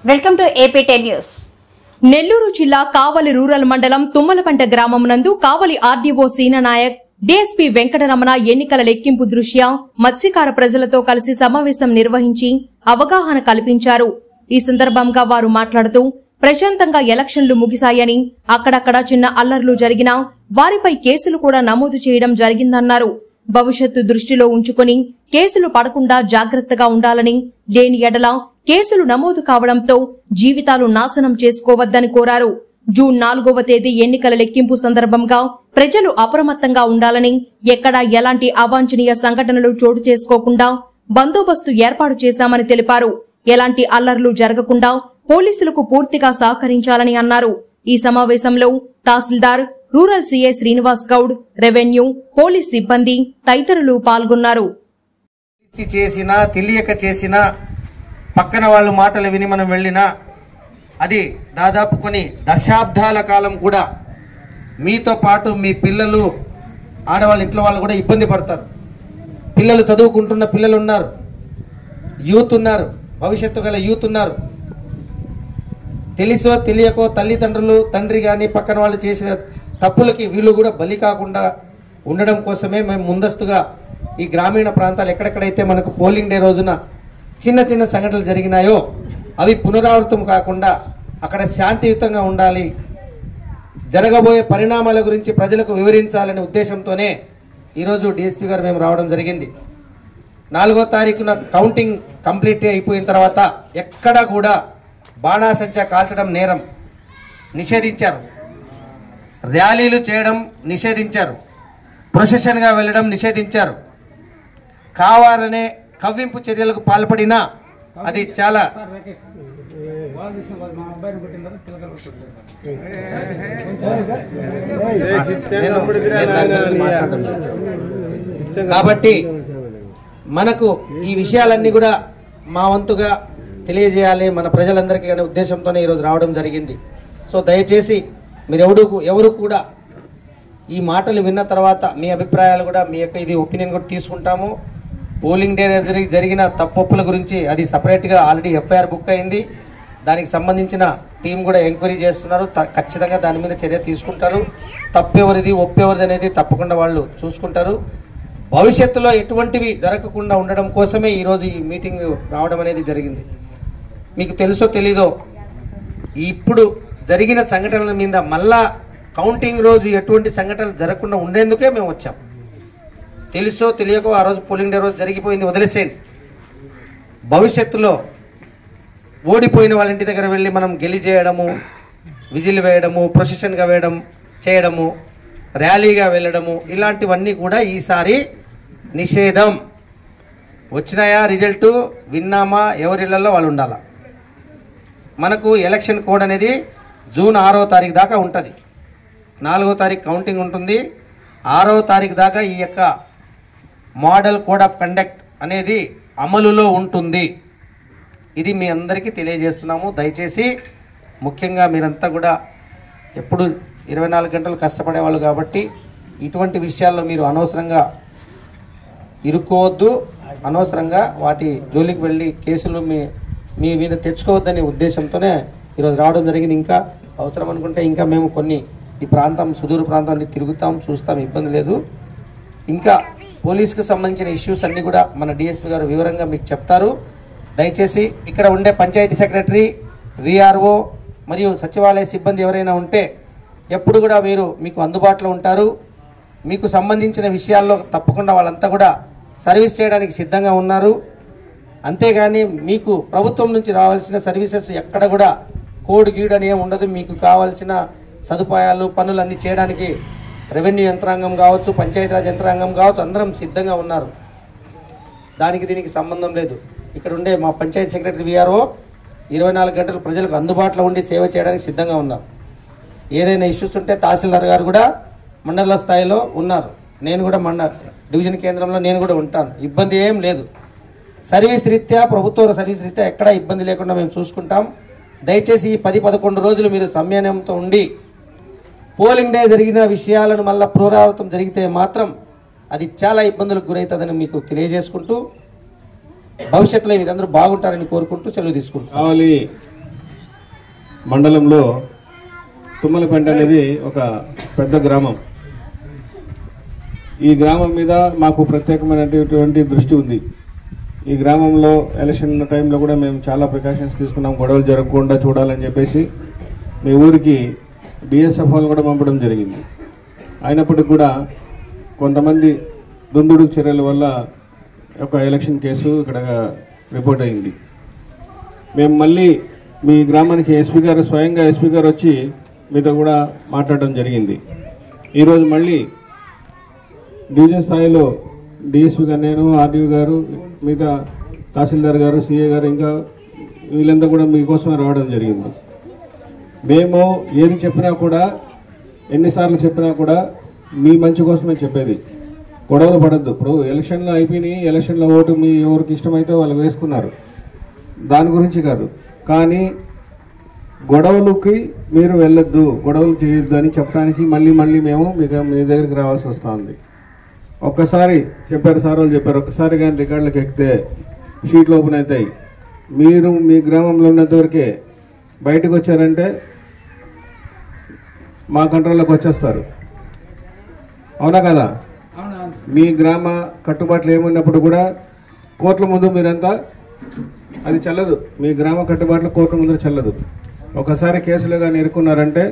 Welcome to AP10 news. Nellore జిల్లా కావలి rural మండలం తుమ్మలపంట గ్రామం నందు కావలి ఆర్డీఓ సీనానాయక్, డీఎస్పీ వెంకటరమణ ఎన్నికల లెక్కింపు దృష్ట్యా మత్స్యకార ప్రజలతో కలిసి సమావేశం నిర్వహించి అవగాహన కల్పించారు. ఈ సందర్భంగా వారు మాట్లాడుతూ ప్రశాంతంగా ఎలక్షన్లు ముగిశాయని, అక్కడక్కడ చిన్న అల్లర్లు జరిగినా వారిపై కేసులు కూడా నమోదు చేయడం జరిగిందన్నారు. భవిష్యత్తు దృష్టిలో ఉంచుకుని కేసులు పడకుండా జాగ్రత్తగా ఉండాలని, లేని ఎడల కేసులు నమోదు కావడంతో జీవితాలు నాశనం చేసుకోవద్దని కోరారు. జూన్ 4వ తేదీ ఎన్నికల లెక్కింపు సందర్భంగా ప్రజలు అప్రమత్తంగా ఉండాలని, ఎక్కడా ఎలాంటి అవాంఛనీయ సంఘటనలు చోటు చేసుకోకుండా బందోబస్తు ఏర్పాటు చేశామని తెలిపారు. ఎలాంటి అల్లర్లు జరగకుండా పోలీసులకు పూర్తిగా సహకరించాలని అన్నారు. ఈ సమావేశంలో tahsildar, rural CI Srinivas Goud, revenue, police సిబ్బంది తదితరులు పాల్గొన్నారు. చేసినా తెలియక చేసినా, పక్కన వాళ్ళు మాటలు విని మనం వెళ్ళినా, అది దాదాపు కొన్ని దశాబ్దాల కాలం కూడా మీతో పాటు మీ పిల్లలు, ఆడవాళ్ళ ఇంట్లో వాళ్ళు కూడా ఇబ్బంది పడతారు. పిల్లలు చదువుకుంటున్న పిల్లలు ఉన్నారు, యూత్ ఉన్నారు, భవిష్యత్తు గల యూత్ ఉన్నారు. తెలిసో తెలియకో తల్లిదండ్రులు, తండ్రి కానీ పక్కన వాళ్ళు చేసిన తప్పులకి వీళ్ళు కూడా బలి కాకుండా ఉండడం కోసమే మేము ముందస్తుగా ఈ గ్రామీణ ప్రాంతాలు ఎక్కడెక్కడైతే మనకు పోలింగ్ డే రోజున చిన్న చిన్న సంఘటనలు జరిగినాయో అవి పునరావృతం కాకుండా అక్కడ శాంతియుతంగా ఉండాలి, జరగబోయే పరిణామాల గురించి ప్రజలకు వివరించాలనే ఉద్దేశంతోనే ఈరోజు డీఎస్పీ గారు మేము రావడం జరిగింది. 4వ తారీఖున కౌంటింగ్ కంప్లీట్ అయిపోయిన తర్వాత ఎక్కడా కూడా బాణాసంచా కాల్చడం నేరం, నిషేధించారు. ర్యాలీలు చేయడం నిషేధించారు. ప్రొసెషన్గా వెళ్ళడం నిషేధించారు. కావాలనే కవ్వింపు చర్యలకు పాల్పడినా అది చాలా కాబట్టి మనకు ఈ విషయాలన్నీ కూడా మా వంతుగా తెలియజేయాలి మన ప్రజలందరికీ అనే ఉద్దేశంతోనే ఈరోజు రావడం జరిగింది. సో దయచేసి మీరు ఎవరు కూడా ఈ మాటలు విన్న తర్వాత మీ అభిప్రాయాలు కూడా, మీ యొక్క ఇది ఒపీనియన్ కూడా తీసుకుంటాము. పోలింగ్ డే జరిగిన తప్పొప్పుల గురించి అది సపరేట్గా ఆల్రెడీ ఎఫ్ఐఆర్ బుక్ అయింది. దానికి సంబంధించిన టీం కూడా ఎంక్వైరీ చేస్తున్నారు. ఖచ్చితంగా దాని మీద చర్య తీసుకుంటారు. తప్పెవరిది ఒప్పెవరిది అనేది తప్పకుండా వాళ్ళు చూసుకుంటారు. భవిష్యత్తులో ఎటువంటివి జరగకుండా ఉండడం కోసమే ఈరోజు ఈ మీటింగ్ రావడం అనేది జరిగింది. మీకు తెలుసో తెలీదో, ఇప్పుడు జరిగిన సంఘటనల మీద మళ్ళా కౌంటింగ్ రోజు ఎటువంటి సంఘటనలు జరగకుండా ఉండేందుకే మేము వచ్చాం. తెలుసో తెలియకో ఆ రోజు పోలింగ్ డే రోజు జరిగిపోయింది, వదిలేసేయండి. భవిష్యత్తులో ఓడిపోయిన వాళ్ళ ఇంటి దగ్గర వెళ్ళి మనం గెలిచేయడము, విజిల్ వేయడము, ప్రొసెషన్గా చేయడము, ర్యాలీగా వెళ్ళడము, ఇలాంటివన్నీ కూడా ఈసారి నిషేధం. వచ్చినాయా రిజల్టు, విన్నామా, ఎవరిళ్లలో వాళ్ళు ఉండాలా. మనకు ఎలక్షన్ కోడ్ అనేది జూన్ 6వ తారీఖు దాకా ఉంటుంది. 4వ తారీఖు కౌంటింగ్ ఉంటుంది. 6వ తారీఖు దాకా ఈ యొక్క మోడల్ కోడ్ ఆఫ్ కండక్ట్ అనేది అమలులో ఉంటుంది. ఇది మీ అందరికీ తెలియజేస్తున్నాము. దయచేసి ముఖ్యంగా మీరంతా కూడా ఎప్పుడు 24 గంటలు కష్టపడేవాళ్ళు కాబట్టి ఇటువంటి విషయాల్లో మీరు అనవసరంగా ఇరుక్కోవద్దు, అనవసరంగా వాటి జోలికి వెళ్ళి కేసులు మీ మీద తెచ్చుకోవద్దనే ఉద్దేశంతోనే ఈరోజు రావడం జరిగింది. ఇంకా అవసరం అనుకుంటే ఇంకా మేము కొన్ని ఈ ప్రాంతం, సుదూర ప్రాంతాన్ని తిరుగుతాం, చూస్తాం, ఇబ్బంది లేదు. ఇంకా పోలీసుకు సంబంధించిన ఇష్యూస్ అన్నీ కూడా మన డిఎస్పీ గారు వివరంగా మీకు చెప్తారు. దయచేసి ఇక్కడ ఉండే పంచాయతీ సెక్రటరీ, విఆర్ఓ మరియు సచివాలయ సిబ్బంది ఎవరైనా ఉంటే ఎప్పుడు కూడా మీకు అందుబాటులో ఉంటారు. మీకు సంబంధించిన విషయాల్లో తప్పకుండా వాళ్ళంతా కూడా సర్వీస్ చేయడానికి సిద్ధంగా ఉన్నారు. అంతేగాని మీకు ప్రభుత్వం నుంచి రావాల్సిన సర్వీసెస్ ఎక్కడ కూడా కోడ్ గీడ్ అని ఏమి ఉండదు. మీకు కావాల్సిన సదుపాయాలు, పనులన్నీ చేయడానికి రెవెన్యూ యంత్రాంగం కావచ్చు, పంచాయతీరాజ్ యంత్రాంగం కావచ్చు, అందరం సిద్ధంగా ఉన్నారు. దానికి దీనికి సంబంధం లేదు. ఇక్కడ ఉండే మా పంచాయతీ సెక్రటరీ, విఆర్ఓ 24 గంటలు ప్రజలకు అందుబాటులో ఉండి సేవ చేయడానికి సిద్ధంగా ఉన్నారు. ఏదైనా ఇష్యూస్ ఉంటే తహసీల్దార్ గారు కూడా మండల స్థాయిలో ఉన్నారు. నేను కూడా డివిజన్ కేంద్రంలో నేను కూడా ఉంటాను. ఇబ్బంది ఏం లేదు. సర్వీస్ రీత్యా, ప్రభుత్వ సర్వీస్ రీత్యా ఎక్కడా ఇబ్బంది లేకుండా మేము చూసుకుంటాం. దయచేసి ఈ 10-11 రోజులు మీరు సంయమనంతో ఉండి పోలింగ్ డే జరిగిన విషయాలను మళ్ళీ పునరావృతం జరిగితే మాత్రం అది చాలా ఇబ్బందులకు గురవుతుందని మీకు తెలియజేసుకుంటూ భవిష్యత్తులో మీరందరూ బాగుంటారని కోరుకుంటూ సెలవు తీసుకుంటాం. కావాలి మండలంలో తుమ్మలపెంట అనేది ఒక పెద్ద గ్రామం. ఈ గ్రామం మీద మాకు ప్రత్యేకమైనటువంటి దృష్టి ఉంది. ఈ గ్రామంలో ఎలక్షన్ టైంలో కూడా మేము చాలా ప్రికాషన్స్ తీసుకున్నాం, గొడవలు జరగకుండా చూడాలని చెప్పేసి మీ ఊరికి BSF వాళ్ళు కూడా పంపడం జరిగింది. అయినప్పటికీ కూడా కొంతమంది దుందుడు చర్యల వల్ల ఒక ఎలక్షన్ కేసు ఇక్కడ రిపోర్ట్ అయింది. మేము మళ్ళీ మీ గ్రామానికి స్వయంగా ఎస్పీ గారు వచ్చి మీతో కూడా మాట్లాడడం జరిగింది. ఈరోజు మళ్ళీ డివిజన్ స్థాయిలో DSP గారు, నేను, RDO గారు, మిగతా తహసీల్దార్ గారు, CA గారు, ఇంకా వీళ్ళంతా కూడా మీకోసమే రావడం జరిగింది. మేము ఏది చెప్పినా కూడా, ఎన్నిసార్లు చెప్పినా కూడా మీ మంచి కోసమే చెప్పేది. గొడవలు పడద్దు. ఇప్పుడు ఎలక్షన్లు అయిపోయినాయి, ఎలక్షన్లో ఓటు మీ ఎవరికి ఇష్టమైతే వాళ్ళు వేసుకున్నారు, దాని గురించి కాదు. కానీ గొడవలకి మీరు వెళ్ళొద్దు, గొడవలు చేయొద్దు అని చెప్పడానికి మళ్ళీ మేము మీ దగ్గరికి రావాల్సి వస్తుంది. ఒక్కసారి చెప్పారు, సార్ వాళ్ళు చెప్పారు, ఒక్కసారి కానీ రికార్డులకు ఎక్కితే షీట్లు ఓపెన్ అవుతాయి. మీరు మీ గ్రామంలో ఉన్నంత వరకే, బయటకు వచ్చారంటే మా కంట్రోల్లోకి వచ్చేస్తారు. అవునా కదా? మీ గ్రామ కట్టుబాట్లు ఏమున్నప్పుడు కూడా కోర్టుల ముందు మీరంతా అది చెల్లదు. మీ గ్రామ కట్టుబాట్లు కోర్టు ముందు చెల్లదు. ఒకసారి కేసులు కానీ ఇరుక్కున్నారంటే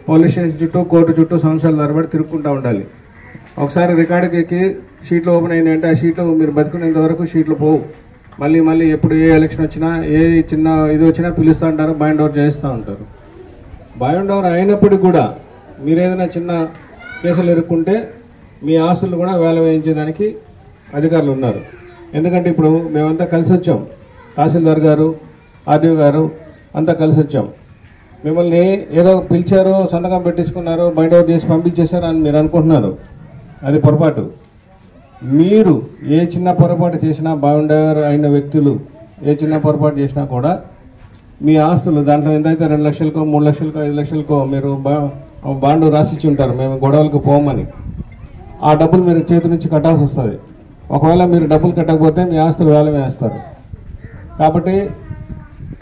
పోలీస్ స్టేషన్ చుట్టూ, కోర్టు చుట్టూ సంవత్సరాల తరబడి తిరుక్కుంటూ ఉండాలి. ఒకసారి రికార్డుకి ఎక్కి షీట్లు ఓపెన్ అయినాయంటే ఆ షీట్లు మీరు బతుకునేంత వరకు షీట్లు పోవు. మళ్ళీ ఎప్పుడు ఏ ఎలక్షన్ వచ్చినా, ఏ చిన్న ఇది వచ్చినా పిలుస్తూ ఉంటారు, బైండ్ ఓవర్ చేస్తూ ఉంటారు. బైండ్ ఓవర్ అయినప్పటికీ కూడా మీరు ఏదైనా చిన్న కేసులు ఇరుక్కుంటే మీ ఆస్తులు కూడా వేల వేయించేదానికి అధికారులు ఉన్నారు. ఎందుకంటే ఇప్పుడు మేమంతా కలిసి వచ్చాం, తహసీల్దార్ గారు, RDO గారు అంతా కలిసి వచ్చాం. మిమ్మల్ని ఏదో పిలిచారో, సంతకం పెట్టించుకున్నారో, బైండ్ ఓవర్ చేసి పంపించేశారో అని మీరు అనుకుంటున్నారు. అది పొరపాటు. మీరు ఏ చిన్న పొరపాటు చేసినా, బౌండర్ అయిన వ్యక్తులు ఏ చిన్న పొరపాటు చేసినా కూడా మీ ఆస్తులు దాంట్లో ఎంతైతే 2 లక్షలకో, 3 లక్షలకో, 5 లక్షలకో మీరు బాండు రాసిచ్చి ఉంటారు, మేము గొడవలకు పోమని. ఆ డబ్బులు మీరు చేతి నుంచి కట్టాల్సి వస్తుంది. ఒకవేళ మీరు డబ్బులు కట్టకపోతే మీ ఆస్తులు వేలం వేస్తారు. కాబట్టి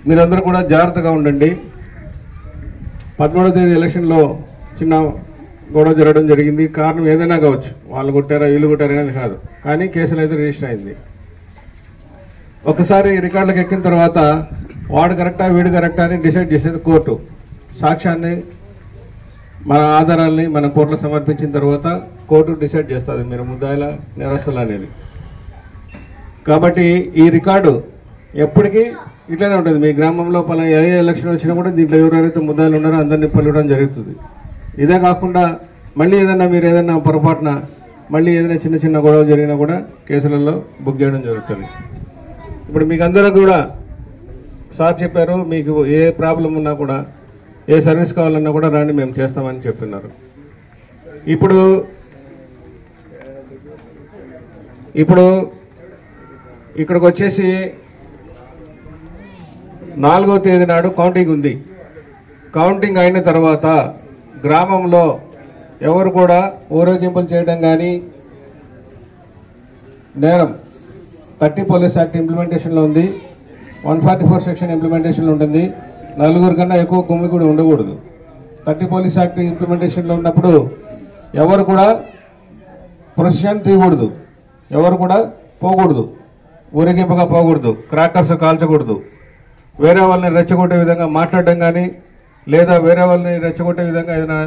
మీరందరూ కూడా జాగ్రత్తగా ఉండండి. 13వ తేదీ ఎలక్షన్లో చిన్న గొడవ జరగడం జరిగింది. కారణం ఏదైనా కావచ్చు, వాళ్ళు కొట్టారా, వీళ్ళు కొట్టారా అనేది కాదు, కానీ కేసులు అయితే రిజిస్టర్ అయింది. ఒకసారి రికార్డులకు ఎక్కిన తర్వాత వాడు కరెక్టా, వీడు కరెక్టా అని డిసైడ్ చేసేది కోర్టు. సాక్ష్యాన్ని, మన ఆధారాలని మన కోర్టులో సమర్పించిన తర్వాత కోర్టు డిసైడ్ చేస్తుంది మీరు ముద్దాయిల, నేరస్తులు అనేది. కాబట్టి ఈ రికార్డు ఎప్పటికీ ఇట్లానే ఉంటుంది. మీ గ్రామంలో ఏ ఎలక్షన్ వచ్చినా కూడా దీంట్లో ఎవరెవరైతే ముద్దాయిలు ఉన్నారో అందరినీ పల్లడం జరుగుతుంది. ఇదే కాకుండా మళ్ళీ మీరు ఏదైనా పొరపాటున మళ్ళీ ఏదైనా చిన్న గొడవలు జరిగినా కూడా కేసులలో బుక్ చేయడం జరుగుతుంది. ఇప్పుడు మీకు అందరూ కూడా సార్ చెప్పారు, మీకు ఏ ప్రాబ్లం ఉన్నా కూడా, ఏ సర్వీస్ కావాలన్నా కూడా రాండి, మేము చేస్తామని చెప్తున్నారు. ఇప్పుడు ఇక్కడికి వచ్చేసి 4వ తేదీ నాడు కౌంటింగ్ ఉంది. కౌంటింగ్ అయిన తర్వాత గ్రామంలో ఎవరు కూడా ఊరేగింపులు చేయడం కానీ, నేరం 30 పోలీస్ యాక్ట్ ఇంప్లిమెంటేషన్లో ఉంది, 144 సెక్షన్ ఇంప్లిమెంటేషన్లో ఉంటుంది. 4 కన్నా ఎక్కువ గుమిగూడి ఉండకూడదు. 30 పోలీస్ యాక్ట్ ఇంప్లిమెంటేషన్లో ఉన్నప్పుడు ఎవరు కూడా ప్రొసెషన్ తీయకూడదు, ఎవరు కూడా పోకూడదు, ఊరేగింపుగా పోకూడదు, క్రాకర్స్ కాల్చకూడదు, వేరే వాళ్ళని రెచ్చగొట్టే విధంగా మాట్లాడడం కానీ, లేదా వేరే వాళ్ళని రెచ్చగొట్టే విధంగా ఏదైనా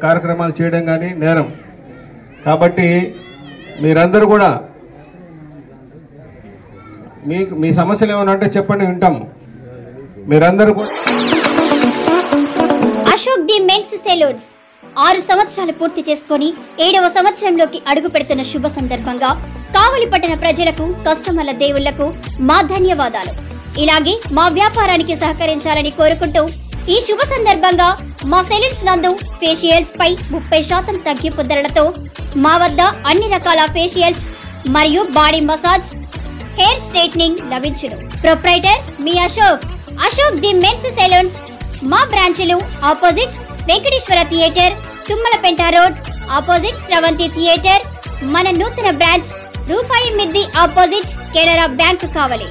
కార్యక్రమాలు చేయడం కానీ నేరం. కాబట్టి మీరందరూ కూడా మీ సమస్యలు ఏమైనా అంటే చెప్పండి, వింటాము. మీరందరూ కూడా. అశోక్ ది మెన్స్ సెలూన్స్ 6 సంవత్సరాలు పూర్తి చేసుకుని 7వ సంవత్సరంలోకి అడుగు పెడుతున్న శుభ సందర్భంగా కావలి పట్టణ ప్రజలకు, కస్టమర్ల దేవుళ్లకు మా ధన్యవాదాలు. ఇలాగే మా వ్యాపారానికి సహకరించాలని కోరుకుంటూ ఈ శుభ సందర్భంగా మా సెలూన్స్ నందు ఫేషియల్స్ పై 30% తగ్గింపు ధరలతో మా వద్ద అన్ని రకాల ఫేషియల్స్ మరియు బాడీ మసాజ్, హెయిర్ స్ట్రైట్నింగ్ లభించును. ప్రొప్రైటర్ మీ అశోక్ ది మెన్స్ సెలూన్స్. మా బ్రాంచ్లు opposite Venkateswara theatre, Tummalapenta road, opposite Sravanthi theatre. మన నూతన బ్రాంచ్ రూపాయి మిద్ది ఆపోజిట్ కెనరా బ్యాంక్ కావలి.